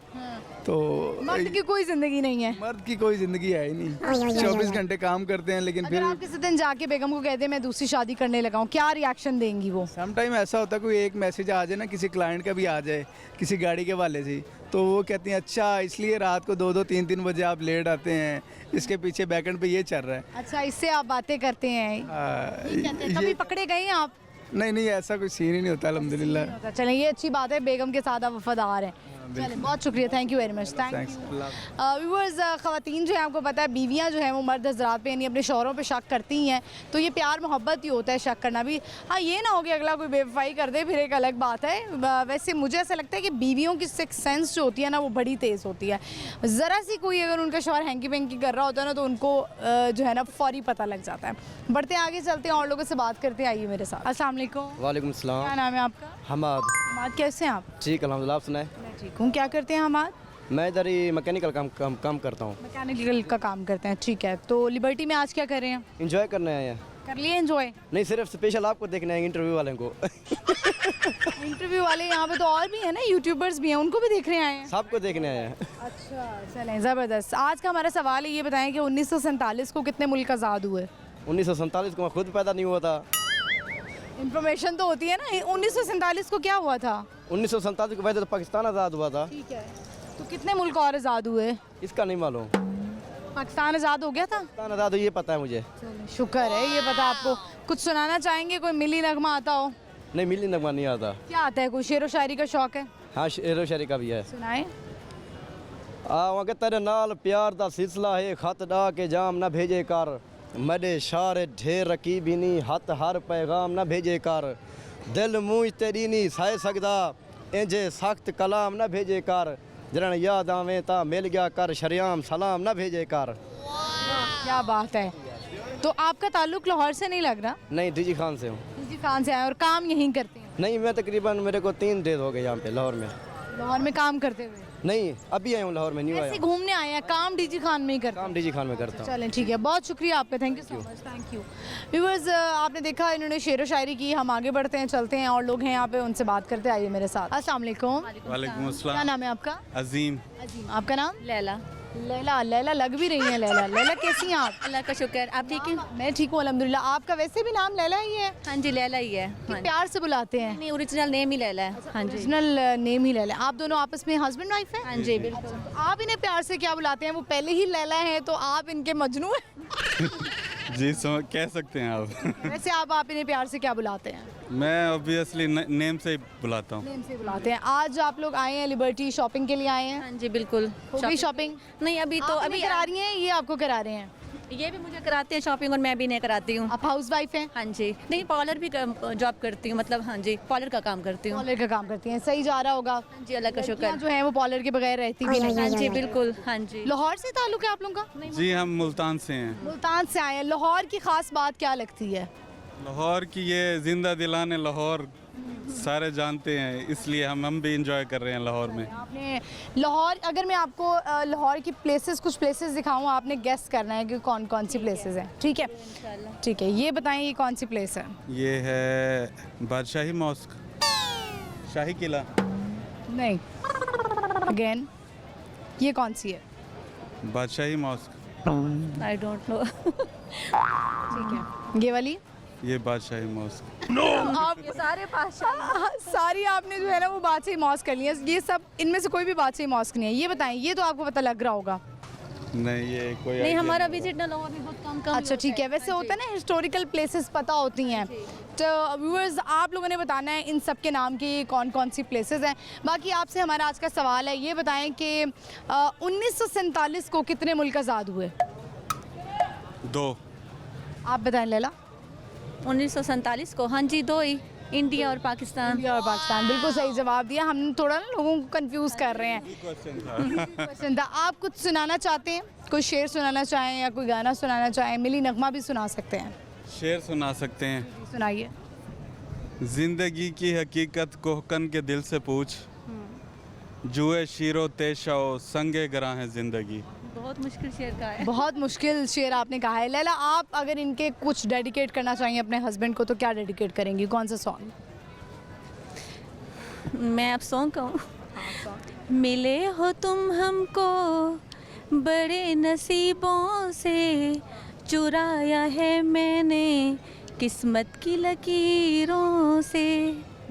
तो मर्द की कोई जिंदगी नहीं है। मर्द की कोई ज़िंदगी है ही नहीं, 24 घंटे काम करते हैं लेकिन अगर फिर आप किसी दिन जाके बेगम को कहते हैं मैं दूसरी शादी करने लगा हूँ, क्या रिएक्शन देंगी वो? सम टाइम ऐसा होता है कोई एक मैसेज आ जाए ना, किसी क्लाइंट का भी आ जाए किसी गाड़ी के वाले से, तो वो कहती हैं अच्छा इसलिए रात को 2-2 3-3 बजे आप लेट आते हैं, इसके पीछे बैकएंड पे ये चल रहा है। अच्छा, इससे आप बातें करते हैं। कभी ये पकड़े गए हैं आप? नहीं ऐसा कोई सीन ही नहीं होता अल्हम्दुलिल्लाह। चलें, ये अच्छी बात है, बेगम के साथ आप वफादार हैं। चलें, बहुत शुक्रिया, thank you very much. Thank you. Viewers, ख़वातीन जो हैं आपको पता है बीवियां जो हैं वो मर्द हज़रात पे यानी अपने शौहरों पे शक करती हैं, तो ये प्यार मोहब्बत ही होता है शक करना भी। हाँ, ये ना हो कि अगला कोई बेवफाई कर दे, फिर एक अलग बात है। वैसे मुझे ऐसा लगता है कि बीवियों की सिक्स सेंस जो होती है ना वो बड़ी तेज़ होती है। ज़रा सी कोई अगर उनका शौहर हैंकी वेंकी कर रहा होता है ना तो उनको जो है ना फौरी पता लग जाता है। बढ़ते आगे चलते हैं और लोगों से बात करते हैं, आइए मेरे साथ। अस्सलाम वालेकुम। वालेकुम सलाम। क्या नाम है आपका? हमाद। हमाद, कैसे हैं आप? ठीक अल्हम्दुलिल्लाह, आप सुनाए? मैं ठीक हूँ। क्या करते हैं हमाद? मैं इधर ही मैकेनिकल काम करता हूँ। मैकेनिकल का काम करते हैं, ठीक है। तो लिबर्टी में आज क्या कर रहे हैं? इंजॉय करने आए हैं। कर लिए एंजॉय? नहीं, सिर्फ स्पेशल आपको देखने आएंगे, इंटरव्यू वाले को। इंटरव्यू वाले यहाँ पे तो और भी हैं ना, यूट्यूबर्स भी हैं, उनको भी देखने आए हैं? सबको देखने आए हैं। अच्छा, चलें, ज़बरदस्त। आज का हमारा सवाल है, ये बताएं कि 1947 को कितने मुल्क आज़ाद हुए? 1947 को मैं खुद पैदा नहीं हुआ था। इन्फॉर्मेशन तो होती है ना। 1947 को क्या हुआ था? 1947 को वैसे तो पाकिस्तान आज़ाद हुआ था। ठीक है, तो कितने मुल्क और आज़ाद हुए? इसका नहीं मालूम। पाकिस्तान आज़ाद हो गया था? पाकिस्तान आज़ाद हुआ ये पता है मुझे। शुक्र है, ये पता आपको। कुछ सुनाना चाहेंगे? कोई मिली नगमा आता हो? नहीं, मिली नगमा नहीं आता। क्या आता है? कोई शेर व शायरी का शौक है? हाँ, शेरो शायरी का भी है। सुनाए। आवांगे तेरे नाल प्यार दा सिलसिला है, खत डा के जाम ना भेजे कर, मडे शार ढेर रकीबी नी, हथ हर पैगाम ना भेजे कर, दिल मुझ तेरी नी सह सकदा, इंजे सख्त कलाम ना भेजे कर, जरन याद आवे ता मिल गया कर, शरियाम सलाम ना भेजे कर। क्या बात है। तो आपका ताल्लुक लाहौर से नहीं लग रहा? नहीं, डीजी खान से हूँ। डीजी खान से आए और काम यहीं करते हैं? नहीं, मैं तकरीबन मेरे को 3 डेज हो गए यहाँ पे लाहौर में। लाहौर में काम करते हुए? नहीं, अभी आया हूँ लाहौर में, नहीं आया। ऐसे घूमने आए हैं, काम डीजी खान में ही करते हैं? काम डीजी खान में करता हूँ। चलें, ठीक है, बहुत शुक्रिया आपका, thank you so much. Thank you. Viewers, आपने देखा इन्होंने शेर व शायरी की, हम आगे बढ़ते हैं, चलते हैं और लोग हैं यहाँ पे, उनसे बात करते हैं, आइए मेरे साथ। अस्सलाम वालेकुम। वालेकुम क्या अस्सलाम। नाम है आपका? अजीम। अजीम। आपका नाम? लैला। लैला। लैला लग भी रही हैं लैला। लैला कैसी हैं आप? अल्लाह का शुक्र, आप ठीक हैं? मैं ठीक हूँ अल्हम्दुलिल्लाह। आपका वैसे भी नाम लैला ही है? हाँ जी, लैला ही है। हाँ, प्यार से बुलाते हैं? नहीं, ओरिजिनल नेम ही लैला है। हाँ जी, ओरिजिनल नेम ही लैला। आप दोनों आपस में हस्बैंड वाइफ हैं? हाँ जी, बिल्कुल। तो आप इन्हें प्यार से क्या बुलाते हैं? वो पहले ही लैला हैं तो आप इनके मजनू हैं? जी कह सकते हैं आप। वैसे आप इन्हें प्यार से क्या बुलाते हैं? मैं ऑब्वियसली नेम से ही बुलाता हूँ। नेम से बुलाते हैं। आज आप लोग आए हैं लिबर्टी शॉपिंग के लिए आए हैं? हाँ जी, बिल्कुल। हो गई शॉपिंग? नहीं, अभी तो अभी करा रही हैं, ये आपको करा रहे हैं? ये भी मुझे कराते हैं शॉपिंग और मैं भी नहीं कराती हूँ। आप हाउस वाइफ हैं? हाँ जी। नहीं, पार्लर भी जॉब करती हूँ, मतलब हाँ जी, पार्लर का काम करती हूँ। पार्लर का काम करती हैं, सही जा रहा होगा? हाँ जी, अल्लाह का शुक्र। जो है वो पार्लर के बगैर रहती भी नहीं। हाँ जी, बिल्कुल। हाँ जी। लाहौर से ताल्लुक है आप लोगों का? जी हम मुल्तान से हैं। मुल्तान से आए हैं। लाहौर की खास बात क्या लगती है? लाहौर की ये जिंदा दिलाने लाहौर सारे जानते हैं, इसलिए हम भी इंजॉय कर रहे हैं लाहौर में। आपने लाहौर, अगर मैं आपको लाहौर की प्लेसेस, कुछ प्लेसेस दिखाऊं, आपने गेस करना है कि कौन कौन सी प्लेसेस हैं, ठीक है? ठीक है, ये बताएं ये कौन सी प्लेस है? ये है बादशाही मॉस्क, शाही किला। नहीं, अगेन ये कौन सी है? बादशाही मॉस्क। I don't know. ठीक है, ये वाली ये बादशाही मॉस्क। आप सारे सारी आपने जो है ना वो बादशाही मॉस्क कर लिया। ये सब इनमें से कोई भी बादशाही मॉस्क नहीं है। ये बताएं, ये तो आपको पता लग रहा होगा। नहीं, ये कोई नहीं, idea हमारा नहीं। विजिट ना लाहौर में बहुत कम अच्छा ठीक है, वैसे होता है ना हिस्टोरिकल प्लेसेस पता होती हैं, तो व्यूअर्स आप लोगों ने बताना है इन सब के नाम की कौन कौन सी प्लेसेस हैं। बाकी आपसे हमारा आज का सवाल है, ये बताएं कि 1947 को कितने मुल्क आज़ाद हुए? 2। आप बताएं लैला। 1947 को, हाँ जी, 2 ही, इंडिया और पाकिस्तान। इंडिया और पाकिस्तान, बिल्कुल सही जवाब दिया। हम थोड़ा ना लोगों को कंफ्यूज कर रहे हैं। क्वेश्चन था। क्वेश्चन था। आप कुछ सुनाना चाहते हैं, कोई शेर सुनाना चाहें या कोई गाना सुनाना चाहें? मिली नगमा भी सुना सकते हैं। शेर सुना सकते हैं। सुनाइए। जिंदगी की हकीकत कोहकन के दिल से पूछ, जुए शीरो तेशाओ संगे गरा है जिंदगी। बहुत मुश्किल शेर का है। बहुत मुश्किल शेर आपने कहा है। लैला, आप अगर इनके कुछ डेडिकेट करना चाहिए अपने हस्बैंड को तो क्या डेडिकेट करेंगी? कौन सा सॉन्ग? मैं अब सॉन्ग कहूँ? मिले हो तुम हमको बड़े नसीबों से, चुराया है मैंने किस्मत की लकीरों से।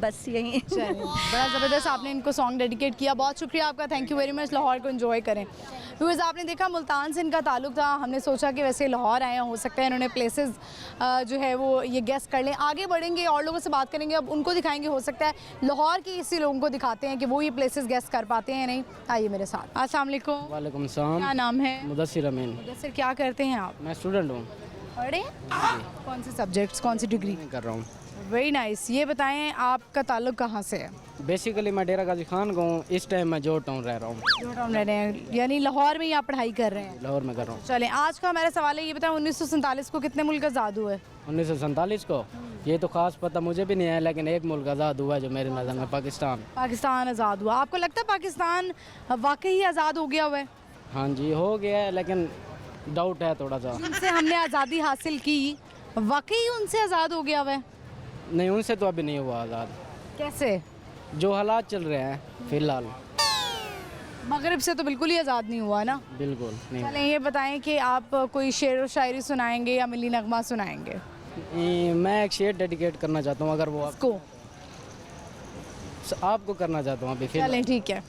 बस यही। चलिए, बड़ा ज़बरदस्त आपने इनको सॉन्ग डेडिकेट किया। बहुत शुक्रिया आपका, thank you very much. Lahore को एंजॉय करें। व्यूअर्स, आपने देखा मुल्तान से इनका ताल्लुक था। हमने सोचा कि वैसे लाहौर आए हैं, हो सकता है इन्होंने प्लेसेस जो है वो ये गेस कर लें। आगे बढ़ेंगे और लोगों से बात करेंगे, अब उनको दिखाएंगे। हो सकता है लाहौर के इसी लोगों को दिखाते हैं कि वो ये प्लेसेस गेस कर पाते हैं या नहीं। आइए मेरे साथ। अस्सलाम वालेकुम। वालेकुम सलाम। क्या नाम है? मुदस्सिर अमीन। सर, क्या करते हैं आप? मैं स्टूडेंट हूँ, पढ़े? कौन से सब्जेक्ट्स, कौन सी डिग्री? कर रहा हूँ। Very nice. ये बताएं आपका ताल्लुक कहाँ से है? बेसिकली मैं डेरा गाजी खान का हूँ। इस टाइम मैं जोड़ टाउन रह रहा हूँ। जो हम रह रहे हैं, यानी लाहौर में ही आप पढ़ाई कर रहे हैं? लाहौर में कर रहा हूँ। चलें, आज का हमारा सवाल है, ये बताएं 1947 को कितने मुल्क आज़ाद हुए? 1947 को ये तो खास पता मुझे भी नहीं है, लेकिन एक मुल्क आज़ाद हुआ जो मेरी नज़र में, पाकिस्तान। पाकिस्तान आज़ाद हुआ। आपको लगता है पाकिस्तान वाकई ही आज़ाद हो गया हुआ है? हाँ जी, हो गया है, लेकिन डाउट है थोड़ा सा। जिनसे हमने आज़ादी हासिल की वाकई उनसे आज़ाद हो गया हुआ है? नहीं, उनसे तो अभी नहीं हुआ आज़ाद। कैसे? जो हालात चल रहे हैं फिलहाल। मगरिब से तो बिल्कुल ही आज़ाद नहीं हुआ ना? बिल्कुल नहीं। चलें, ये बताएं कि आप कोई शेर व शायरी सुनाएंगे या मिली नगमा सुनाएंगे? मैं एक शेर डेडिकेट करना चाहता हूँ, अगर वो आपको आपको करना चाहता हूँ अभी। चलें, ठीक है।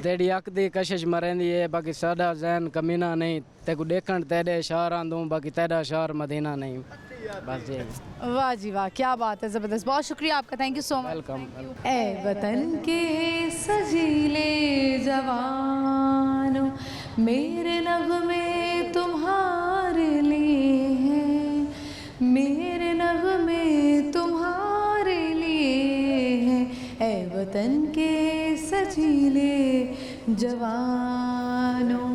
तेरी अख दी कशिश मरेंदी है, बाकी साडा जहन कमीना नहीं। तेको देखण तेरे शार दूँ, बाकी तेरा शार मदीना नहीं। बस ये। वाह जी वाह, क्या बात है, ज़बरदस्त। बहुत शुक्रिया आपका, thank you so much. Welcome. ए वतन के सजीले जवानों, मेरे नगमे तुम्हारे लिए हैं, मेरे नगमे तुम्हारे लिए हैं, ए वतन के सजीले जवानों।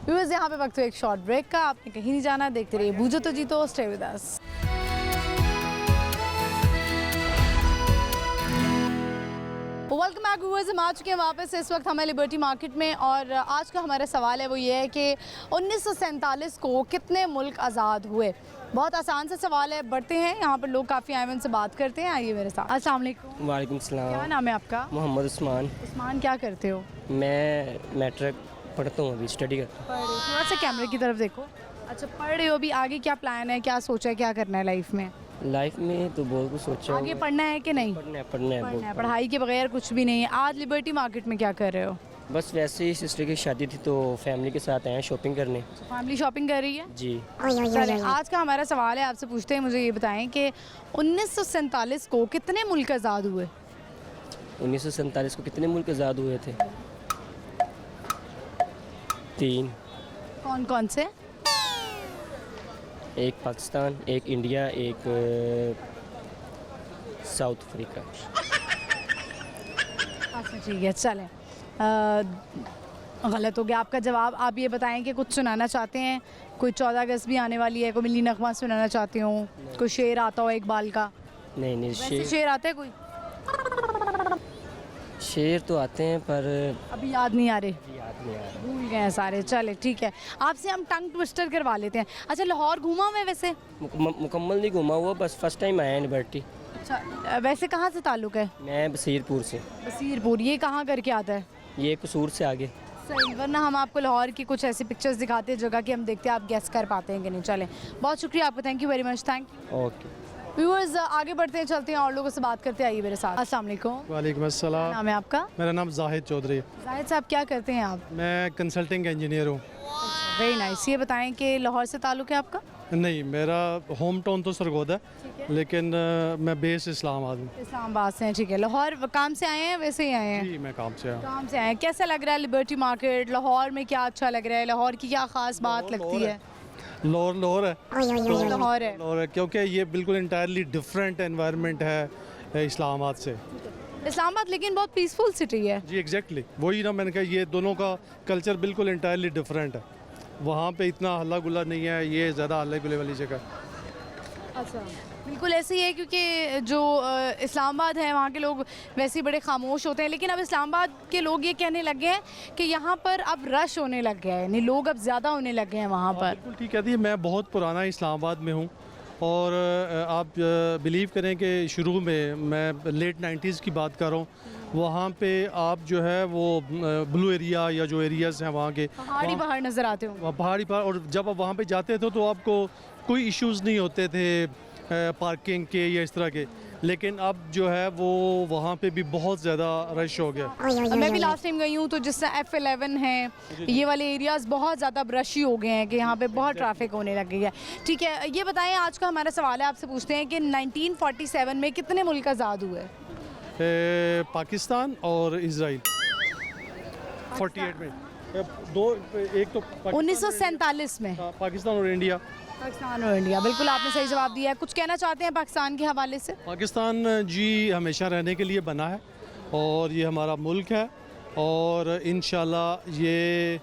व्यूअर्स, यहाँ पे वक्त हुआ एक शॉर्ट ब्रेक का। आपने कहीं नहीं जाना, देखते रहिए बूझो तो जीतो, stay with us. Welcome back viewers, हम आ चुके हैं वापस। इस वक्त हमें लिबर्टी मार्केट में, और आज का हमारा सवाल है वो ये है कि 1947 को कितने मुल्क आज़ाद हुए? बहुत आसान सा सवाल है। बढ़ते हैं, यहाँ पर लोग काफ़ी आए हैं, उनसे बात करते हैं। आइए मेरे साथ। अस्सलाम वालेकुम। वालेकुम क्या सलाम। नाम है आपका? मोहम्मद उस्मान। उस्मान, क्या करते हो? मैं मैट्रिक पढ़ता हूँ, अभी स्टडी करता हूँ। पढ़ रहे हो? थोड़ा सा कैमरे की तरफ देखो। अच्छा, पढ़ रहे हो अभी। आगे क्या प्लान है, क्या सोचा है, क्या करना है लाइफ में? लाइफ में तो बहुत कुछ सोचा आगे पढ़ना है कि नहीं? पढ़ना है पढ़ना है। बहुत। पढ़ाई के बगैर कुछ भी नहीं है। आज लिबर्टी मार्केट में क्या कर रहे हो? बस वैसे ही सिस्टर की शादी थी तो फैमिली के साथ आए हैं शॉपिंग करने। फैमिली शॉपिंग कर रही है जी। चलें, आज का हमारा सवाल है, आपसे पूछते हैं, मुझे ये बताएं कि 1947 को कितने मुल्क आज़ाद हुए? 1947 को कितने मुल्क आज़ाद हुए थे? 3। कौन कौन से? एक पाकिस्तान, एक इंडिया, एक साउथ अफ्रीका। अच्छा ठीक है, चलें। गलत हो गया आपका जवाब। आप ये बताएं कि कुछ सुनाना चाहते हैं? कोई 14 अगस्त भी आने वाली है, कोई मिली नगमा सुनाना चाहती हूँ? कोई शेर आता हो इकबाल का? नहीं, वैसे शेर आता है कोई? शेर तो आते हैं पर अभी याद नहीं आ रहे, याद नहीं आ रहा। भूल गए हैं सारे। चले ठीक है, आपसे हम टंग ट्विस्टर करवा लेते हैं। अच्छा, लाहौर घूमा हुआ है वैसे? मुकम्मल नहीं घूमा हुआ, बस फर्स्ट टाइम आया है लिबर्टी। अच्छा, वैसे कहाँ से ताल्लुक़ है? मैं बसीरपुर से। बसीरपुर, ये कहाँ करके आता है? ये कसूर से आगे। सही, वरना हम आपको लाहौर की कुछ ऐसी पिक्चर्स दिखाते हैं जगह की हम देखते हैं आप गेस कर पाते हैं कि नहीं। चलें, बहुत शुक्रिया आपका, thank you very much, thank you. Okay. Viewers आगे बढ़ते हैं, चलते हैं और लोगों से बात करते हैं, आइए मेरे साथ। अस्सलाम वालेकुम। वालेकुम अस्सलाम। नाम है आपका? मेरा नाम जाहिद चौधरी है। जाहिद साहब, क्या करते हैं आप? मैं कंसल्टिंग इंजीनियर हूँ। Very nice. ये बताएं कि लाहौर से ताल्लुक़ है आपका? नहीं, मेरा होम टाउन तो सरगोदा है, लेकिन मैं बेस इस्लामाबाद हूँ। इस्लामाबाद से हैं, ठीक है। लाहौर काम से आए हैं, वैसे ही आए हैं? जी, मैं काम से आया हूँ। काम से आए हैं। कैसा लग रहा है लिबर्टी मार्केट? लाहौर में क्या अच्छा लग रहा है? लाहौर की क्या ख़ास बात लगती है? लाहौर लाहौर है। लाहौर है, क्योंकि ये बिल्कुल इंटायरली डिफरेंट एनवायरनमेंट है इस्लामाबाद से। इस्लामाबाद लेकिन बहुत पीसफुल सिटी है। जी एग्जैक्टली, वही ना मैंने कहा, ये दोनों का कल्चर बिल्कुल इंटायरली डिफरेंट है। वहाँ पे इतना हल्ला गुल्ला नहीं है, ये ज़्यादा हल्ले गुल्ले वाली जगह। अच्छा, बिल्कुल ऐसे ही है, क्योंकि जो इस्लामाबाद है वहाँ के लोग वैसे ही बड़े खामोश होते हैं, लेकिन अब इस्लामाबाद के लोग ये कहने लग गए हैं कि यहाँ पर अब रश होने लग गया है, यानी लोग अब ज़्यादा होने लग गए हैं वहाँ पर। बिल्कुल ठीक कहती है। मैं बहुत पुराना इस्लामाबाद में हूँ और आप बिलीव करें कि शुरू में मैं लेट 90s की बात कर रहा हूँ, वहाँ पे आप जो है वो ब्लू एरिया या जो एरियाज़ हैं वहाँ के पहाड़ी पहाड़ नज़र आते होंगे। पहाड़ी पर, और जब आप वहाँ पे जाते थे तो आपको कोई इश्यूज़ नहीं होते थे पार्किंग के या इस तरह के, लेकिन अब जो है वो वहाँ पे भी बहुत ज़्यादा रश हो गया। मैं भी लास्ट टाइम गई हूँ तो जिस तरह F11 है, ये वाले एरियाज़ बहुत ज़्यादा रशी हो गए हैं कि यहाँ पे बहुत ट्रैफिक होने लग गई है। ठीक है, ये बताएं, आज का हमारा सवाल है, आपसे पूछते हैं कि 1947 में कितने मुल्क आज़ाद हुए? पाकिस्तान और इजराइल। 48 में दो, एक तो 1947 में पाकिस्तान और इंडिया। पाकिस्तान और इंडिया, बिल्कुल आपने सही जवाब दिया है। कुछ कहना चाहते हैं पाकिस्तान के हवाले से? पाकिस्तान जी हमेशा रहने के लिए बना है और ये हमारा मुल्क है, और इंशाल्लाह ये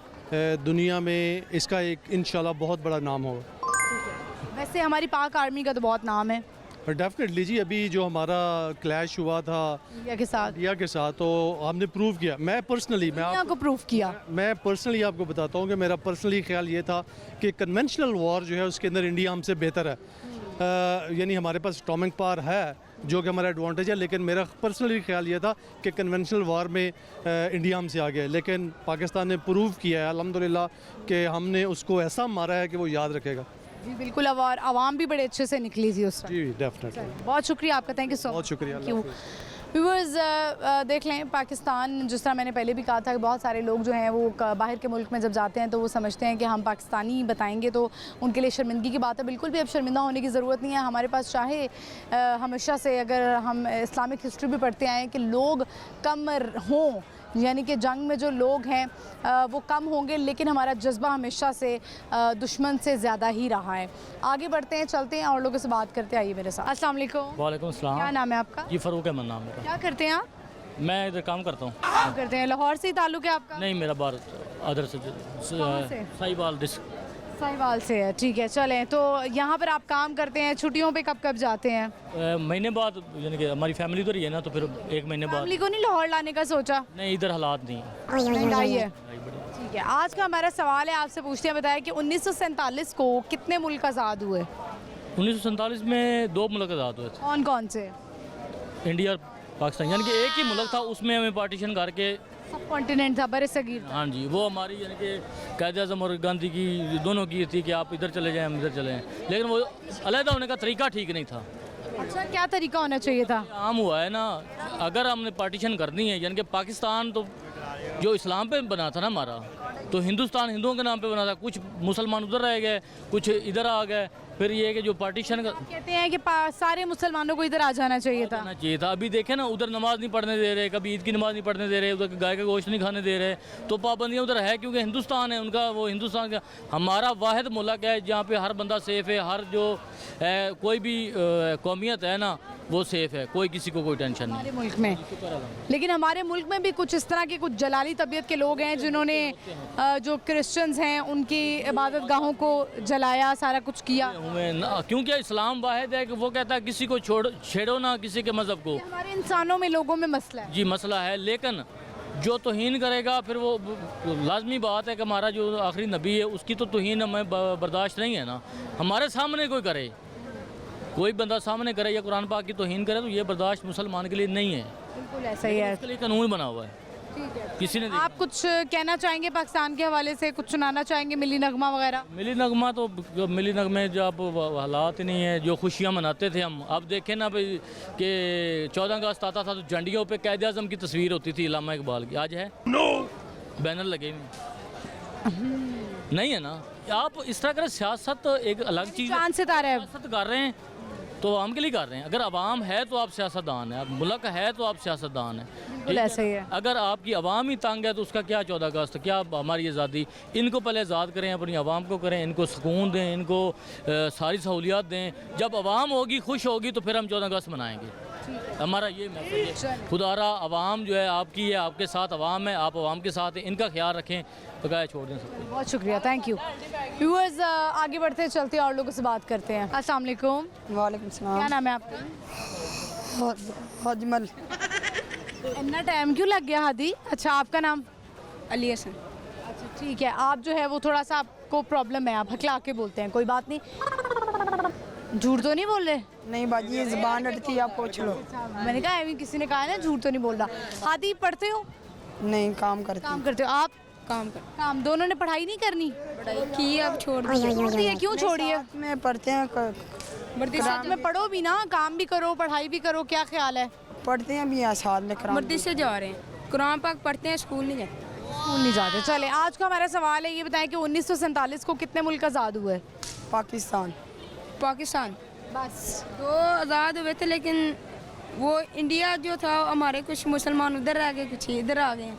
दुनिया में इसका एक इंशाल्लाह बहुत बड़ा नाम होगा। वैसे हमारी पाक आर्मी का तो बहुत नाम है। डेफिनेटली जी, अभी जो हमारा क्लैश हुआ था इंडिया के साथ, तो हमने प्रूव किया। मैं पर्सनली को प्रूव किया। मैं पर्सनली आपको बताता हूँ कि मेरा पर्सनली ख्याल ये था कि कन्वेंशनल वॉर जो है उसके अंदर इंडिया हमसे बेहतर है। यानी हमारे पास एटॉमिक पावर है जो कि हमारा एडवांटेज है, लेकिन मेरा पर्सनली ख्याल ये था कि कन्वेंशनल वार में इंडिया हमसे आ गया, लेकिन पाकिस्तान ने प्रूव किया है अल्हम्दुलिल्लाह कि हमने उसको ऐसा मारा है कि वो याद रखेगा। जी बिल्कुल, और आवाम भी बड़े अच्छे से निकली थी उस जी डेफिनेटली। बहुत शुक्रिया आपका, थैंक यू सो मच। बहुत शुक्रिया। व्यूअर्स देख लें, पाकिस्तान, जिस तरह मैंने पहले भी कहा था कि बहुत सारे लोग जो हैं वो बाहर के मुल्क में जब जाते हैं तो वो समझते हैं कि हम पाकिस्तानी बताएंगे तो उनके लिए शर्मिंदगी की बात है। बिल्कुल भी अब शर्मिंदा होने की ज़रूरत नहीं है। हमारे पास चाहे हमेशा से, अगर हम इस्लामिक हिस्ट्री भी पढ़ते आए कि लोग कम हों, यानी कि जंग में जो लोग हैं वो कम होंगे, लेकिन हमारा जज्बा हमेशा से दुश्मन से ज़्यादा ही रहा है। आगे बढ़ते हैं, चलते हैं और लोगों से बात करते हैं, आइए मेरे साथ। अस्सलाम वालेकुम। वालेकुम अस्सलाम। क्या नाम है आपका? जी फ़रूक अहमद नाम है। क्या करते हैं आप? मैं इधर काम करता हूँ। काम करते हैं। लाहौर से ही ताल्लुक़ है आपका? नहीं, मेरा बाहर अदर से साहिवाल साहिवाल से है, ठीक है। चलें, तो यहाँ पर आप काम करते हैं, छुट्टियों पे कब कब जाते हैं? महीने बाद, यानी कि हमारी फैमिली उधर ही है ना, तो फिर एक महीने बाद। फैमिली को नहीं लाहौर लाने का सोचा? नहीं, इधर हालात नहीं महंगाई है। ठीक है, आज का हमारा सवाल है, आपसे पूछते हैं, बताया कि 1947 को कितने मुल्क आज़ाद हुए? 1947 में 2 मुल्क आज़ाद हुए थे। कौन कौन से? इंडिया और पाकिस्तान, यानी कि एक ही मुल्क था, उसमें हमें पार्टीशन करके सब कॉन्टिनेंट था, बड़े सगीर। हाँ जी, वो हमारी यानी कि कायदे आज़म और गांधी की दोनों की थी कि आप इधर चले जाएं, हम इधर चले जाएं, लेकिन वो अलहदा होने का तरीका ठीक नहीं था। अच्छा, क्या तरीका होना चाहिए था? आम हुआ है ना, अगर हमने पार्टीशन करनी है, यानी कि पाकिस्तान तो जो इस्लाम पे बना था ना हमारा, तो हिंदुस्तान हिंदुओं के नाम पे बना था, कुछ मुसलमान उधर रह गए, कुछ इधर आ गए, फिर ये कि जो पार्टीशन कहते हैं कि सारे मुसलमानों को इधर आ जाना चाहिए था। अभी देखें ना, उधर नमाज नहीं पढ़ने दे रहे, कभी ईद की नमाज नहीं पढ़ने दे रहे, उधर गाय का गोश्त नहीं खाने दे रहे, तो पाबंदियाँ उधर है, क्योंकि हिंदुस्तान है उनका, वो हिंदुस्तान का हमारा वाहिद मुल्क है जहाँ पे हर बंदा सेफ़ है, हर जो है कोई भी कौमियत है ना वो सेफ़ है, कोई किसी को कोई टेंशन नहीं हमारे मुल्क में। लेकिन हमारे मुल्क में भी कुछ इस तरह के कुछ जलाली तबीयत के लोग हैं जिन्होंने जो क्रिश्चियंस हैं उनकी इबादत गाहों को जलाया, सारा कुछ किया। क्योंकि इस्लाम वाहिद है कि वो कहता है किसी को छेड़ो ना किसी के मज़हब को। हमारे इंसानों में, लोगों में मसला है। जी मसला है, लेकिन जो तौहीन करेगा फिर वो लाजमी बात है कि हमारा जो आखिरी नबी है उसकी तो तौहीन हमें बर्दाश्त नहीं है ना। हमारे सामने कोई करे, कोई बंदा सामने करे या कुरान पाक की तौहीन करे तो ये बर्दाश्त मुसलमान के लिए नहीं है। बिल्कुल ऐसा ही है, इसके लिए कानून बना हुआ है। किसी ने देखा आप कुछ कहना चाहेंगे पाकिस्तान के हवाले से, कुछ सुनाना चाहेंगे, मिली नगमा वगैरह? मिली नगमा तो मिली नगमे जो अब हालात नहीं है, जो खुशियाँ मनाते थे हम, अब देखें ना भाई कि 14 अगस्त आता था तो झंडियों पे कायद आज़म की तस्वीर होती थी इलामा इकबाल की, आज है बैनर लगे नहीं है ना। आप इस तरह करें, सियासत एक अलग चीज़ है, चांद सितारे हैं। सियासत कर रहे हैं तो आवाम के लिए कर रहे हैं। अगर आवाम है तो आप सियासतदान है, मुल्क है तो आप सियासतदान है, बिल्कुल ऐसा ही है। अगर आपकी आवाम ही तंग है तो उसका क्या 14 अगस्त, क्या हमारी आज़ादी? इनको पहले आज़ाद करें, अपनी आवाम को करें, इनको सुकून दें, इनको सारी सहूलियात दें। जब आवाम होगी, खुश होगी तो फिर हम 14 अगस्त मनाएंगे। हमारा ये मैसेज है। खुदारा आवाम जो है आपकी है, आपके साथ आवाम है, आप आवाम के साथ हैं, इनका ख्याल रखें, बकाया छोड़ दें सबको। बहुत शुक्रिया, थैंक यू। व्यूअर्स, आगे बढ़ते चलते और लोगों से बात करते हैं। अस्सलाम वालेकुम। वालेकुम सलाम। क्या नाम है आपका? अजमल। इतना टाइम क्यों लग गया हादी? अच्छा, आपका नाम? अली हसन। अच्छा ठीक है, आप जो है वो थोड़ा सा आपको प्रॉब्लम है, आप हकला के बोलते हैं, कोई बात नहीं। झूठ तो नहीं बोल रहे? नहीं बाजी, ये ज़बान अटती है, आप पूछ लो। मैंने कहा अभी किसी ने कहा ना झूठ तो नहीं बोल रहा। हादी, पढ़ते हो? नहीं, काम करते। काम करते हो आप? काम दोनों ने पढ़ाई नहीं करनी? पढ़ाई की, अब छोड़ दी। क्यों छोड़ी है? में पढ़ते हैं, साथ में पढ़ो भी ना, काम भी करो, पढ़ाई भी करो, क्या ख्याल है? पढ़ते हैं भी यहाँ साथ में। मर्दी से जा रहे हैं, कुरान पाक पढ़ते हैं, स्कूल नहीं जाते। स्कूल नहीं जाते। चले, आज का हमारा सवाल है, ये बताएं कि 1947 को कितने मुल्क आज़ाद हुए? पाकिस्तान बस 2 आज़ाद हुए थे, लेकिन वो इंडिया जो था हमारे कुछ मुसलमान उधर रह गए, कुछ इधर आ गए।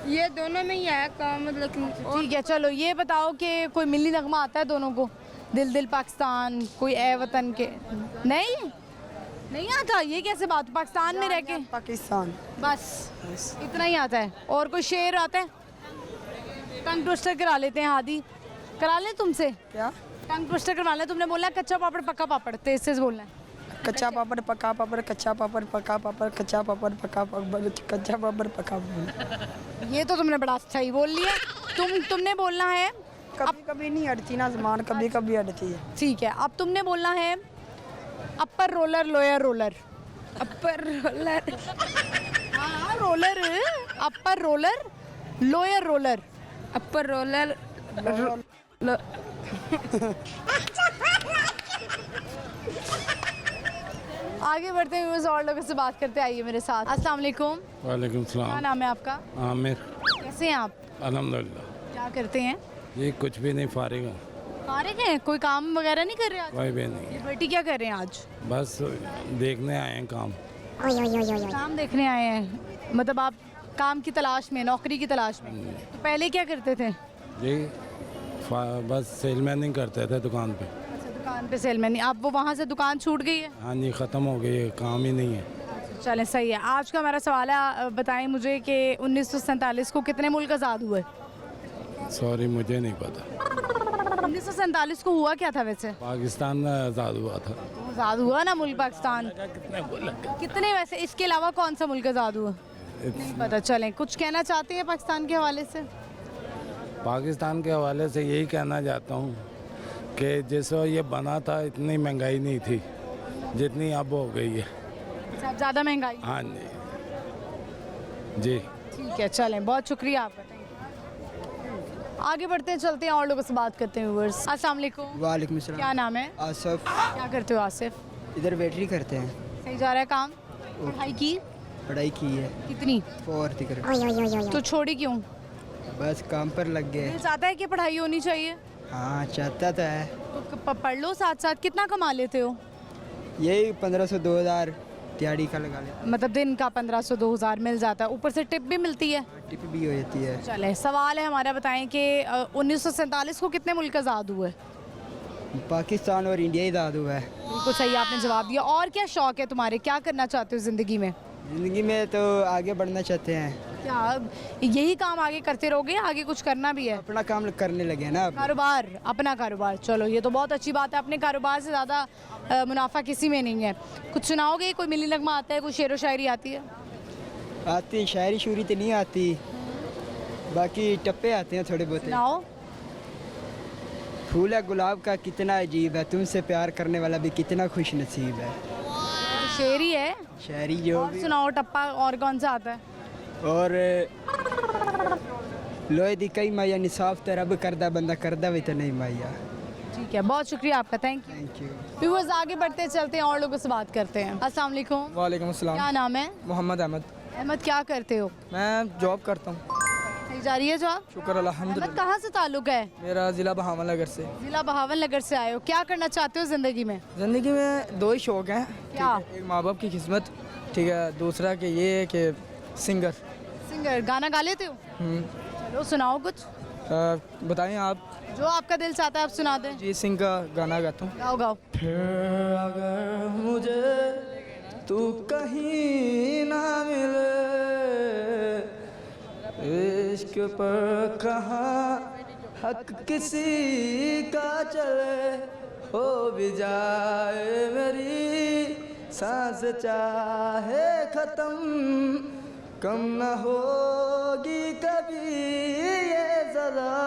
ये दोनों में ही है काम, मतलब। ठीक है, चलो ये बताओ कि कोई मिली नगमा आता है दोनों को? दिल दिल पाकिस्तान, कोई ए वतन के? नहीं आता। ये कैसे बात, पाकिस्तान में रह के? पाकिस्तान बस इतना ही आता है। और कोई शेर आता है? टंग ट्विस्टर करा लेते हैं हादी, करा लें तुमसे? क्या टंग ट्विस्टर करवा लें? तुमने बोला कच्चा पापड़ पक्का पापड़, तेज से बोलना है। कच्चा पापड़ पका पापड़, कच्चा पापड़ पका पापड़, कच्चा पापड़ पका पापड़, कच्चा पापड़ पका पापड़। ये तो तुमने बड़ा अच्छा ही बोल लिया। तुमने बोलना है, कभी कभी नहीं अड़ती ना ज़बान, कभी कभी अड़ती है। ठीक है, अब तुमने बोलना है upper roller lower roller. Upper roller, हाँ roller, upper roller lower roller. Upper roller आगे बढ़ते हैं, और लोगों से बात करते, आइए मेरे साथ। अस्सलाम वालेकुम। वालेकुम क्या सलाम। नाम है आपका? आमिर। कैसे हैं आप? अल्हम्दुलिल्लाह। क्या करते हैं? ये कुछ भी नहीं, फारिग हूँ। फारिग हैं, कोई काम वगैरह नहीं कर रहे आज? कोई भी नहीं, लिबर्टी क्या कर रहे हैं आज? बस देखने आए हैं काम। काम देखने आए हैं, मतलब आप काम की तलाश में, नौकरी की तलाश में। तो पहले क्या करते थे? जी बस सेलमैनिंग करते थे दुकान पे। अच्छा, दुकान पे सेलमैन। आप वो वहाँ से दुकान छूट गई है? हाँ जी, ख़त्म हो गई है, काम ही नहीं है। चलें, सही है। आज का हमारा सवाल है, बताएं मुझे कि 1947 को कितने मुल्क आज़ाद हुए? सॉरी, मुझे नहीं पता। 1947 को हुआ क्या था वैसे? पाकिस्तान आज़ाद हुआ था। आज़ाद हुआ ना मुल्क पाकिस्तान। कितने वैसे, इसके अलावा कौन सा मुल्क आज़ाद हुआ? नहीं पता। चलें, कुछ कहना चाहते हैं पाकिस्तान के हवाले से? पाकिस्तान के हवाले से यही कहना चाहता हूँ कि जैसे ये बना था, इतनी महंगाई नहीं थी जितनी अब हो गई है। सब ज़्यादा महंगाई? हाँ जी। ठीक है, चलें, बहुत शुक्रिया आपका। आगे बढ़ते हैं, चलते हैं और लोगों से बात करते हैं। व्यूअर्स, अस्सलाम वालेकुम। वालेकुम सलाम। क्या नाम है? आसिफ। क्या करते हो आसिफ? इधर वेटरी करते हैं। सही जा रहा है काम? पढ़ाई की? पढ़ाई की है। कितनी? 4th कर। तो छोड़ी क्यों? बस काम पर लग गए। दिल चाहता है कि पढ़ाई होनी चाहिए? हाँ, चाहता तो है। तो पढ़ लो साथ साथ। कितना कमा लेते हो? यही 1500-2000 दिहाड़ी का लगा लेते। मतलब दिन का 1500-2000 मिल जाता है, ऊपर से टिप भी मिलती है? टिप भी हो जाती है। चले, सवाल है हमारा, बताएं कि 1947 को कितने मुल्क आज़ाद हुए? पाकिस्तान और इंडिया ही आज़ाद हुआ है। बिल्कुल सही आपने जवाब दिया। और क्या शौक है तुम्हारे, क्या करना चाहते हो ज़िंदगी में? ज़िंदगी में तो आगे बढ़ना चाहते हैं। क्या यही काम आगे करते रहोगे, आगे कुछ करना भी है? अपना काम करने लगे हैं ना अब। कारोबार, अपना कारोबार। चलो, ये तो बहुत अच्छी बात है। अपने कारोबार से ज़्यादा मुनाफा किसी में नहीं है। कुछ सुनाओगे? कोई मिली नगमा आता है, कोई शेर व शायरी आती है? आती शायरी शुरी तो नहीं आती, बाकी टप्पे आते हैं थोड़े बहुत। सुनाओ। फूल है गुलाब का कितना अजीब है, तुमसे प्यार करने वाला भी कितना खुश नसीब है। शेर ही है? शायरी जो और सुनाओ टप्पा। और कौन सा आता है? और लोहे दी कई माया निसाफ ते रब करदा बंदा करदा भी तो नहीं माया। ठीक है, बहुत शुक्रिया आपका, थैंक यू। व्यूअर्स आगे बढ़ते चलते हैं और लोगों से बात करते हैं। अस्सलाम वालेकुम। वालेकुम अस्सलाम। क्या नाम है? मोहम्मद अहमद। अहमद, क्या करते हो? मैं जॉब करता हूँ। सही जा रही है जॉब? शुक्र अल्हम्दुलिल्लाह। अहमद, कहाँ से ताल्लुक है? मेरा ज़िला बहावलनगर से। जिला बहावलनगर से आए हो, क्या करना चाहते हो ज़िंदगी में? ज़िंदगी में दो ही शौक़ हैं। क्या? एक माँ बाप की खिदमत, ठीक है, दूसरा कि ये है कि सिंगर। सिंगर, गाना गा लेते हो? चलो सुनाओ कुछ। बताएं आप। जो आपका दिल चाहता है आप सुना दें। अजीत सिंह का गाना गाता हूँ। गाओ गाओ। फिर अगर मुझे तू कहीं ना मिले, इश्क पर कहाँ हक किसी का चले, हो भी जाए मेरी सांस चाहे ख़त्म, कम न होगी कभी ये सज़ा।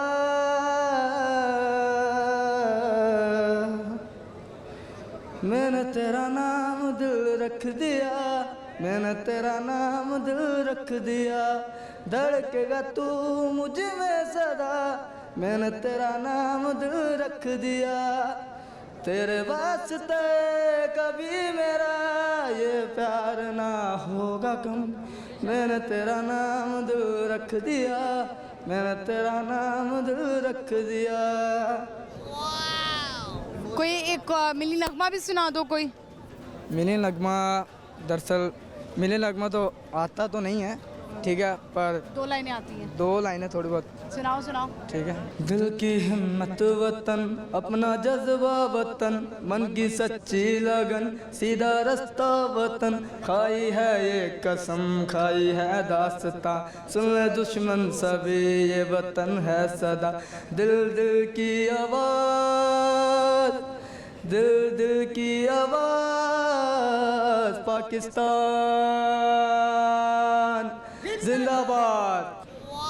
मैंने तेरा नाम दिल रख दिया, मैंने तेरा नाम दिल रख दिया, धड़केगा तू मुझ में सदा, मैंने तेरा नाम दिल रख दिया, तेरे वास्ते कभी मेरा ये प्यार ना होगा कम, मैंने तेरा नाम दिल रख दिया, मैंने तेरा नाम दिल रख दिया। कोई एक मिली नगमा भी सुना दो कोई। मिली नगमा, दरअसल मिली नगमा तो आता तो नहीं है, ठीक है, पर 2 लाइनें आती हैं। 2 लाइनें थोड़ी बहुत। सुनाओ सुनाओ। ठीक है। दिल की हिम्मत वतन, अपना जज्बा वतन, मन की सच्ची लगन, सीधा रास्ता वतन, खाई है ये कसम, खाई है दास्तां, सुन ले दुश्मन सभी ये वतन है सदा, दिल दिल की आवाज़, दिल दिल की आवाज़, पाकिस्तान जिंदाबाद।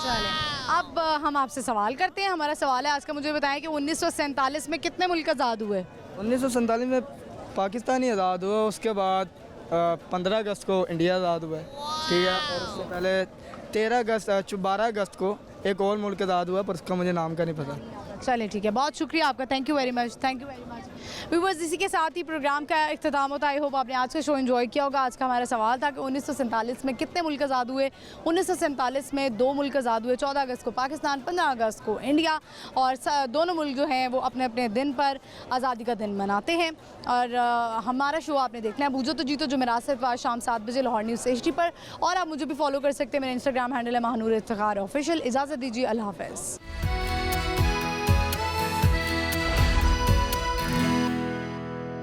चलें, अब हम आपसे सवाल करते हैं। हमारा सवाल है आज का, मुझे बताएं कि 1947 में कितने मुल्क आज़ाद हुए? 1947 में पाकिस्तान ही आज़ाद हुआ, उसके बाद 15 अगस्त को इंडिया आज़ाद हुआ है, ठीक है, और उससे पहले 12 अगस्त को एक और मुल्क आज़ाद हुआ, पर उसका मुझे नाम का नहीं पता। चलें ठीक है, बहुत शुक्रिया आपका, thank you very much, thank you very much. Viewers, इसी के साथ ही प्रोग्राम का इख्तिताम होता है। आई होप आपने आज का शो एंजॉय किया होगा। आज का हमारा सवाल था कि 1947 में कितने मुल्क आज़ाद हुए? 1947 में 2 मुल्क आज़ाद हुए, 14 अगस्त को पाकिस्तान, 15 अगस्त को इंडिया, और दोनों मुल्क जो हैं वो अपने अपने दिन पर आज़ादी का दिन मनाते हैं। और हमारा शो आपने देखना है बूझो तो जीतो, जो मेरा सिर्फ आज शाम 7 बजे लाहौर न्यूज़ HD पर, और आप मुझे भी फॉलो कर सकते हैं। मेरा इंस्टाग्राम हैंडल है महानूर इफ्तिखार ऑफिशियल। इजाज़त दीजिए, अल्लाह हाफ़िज़।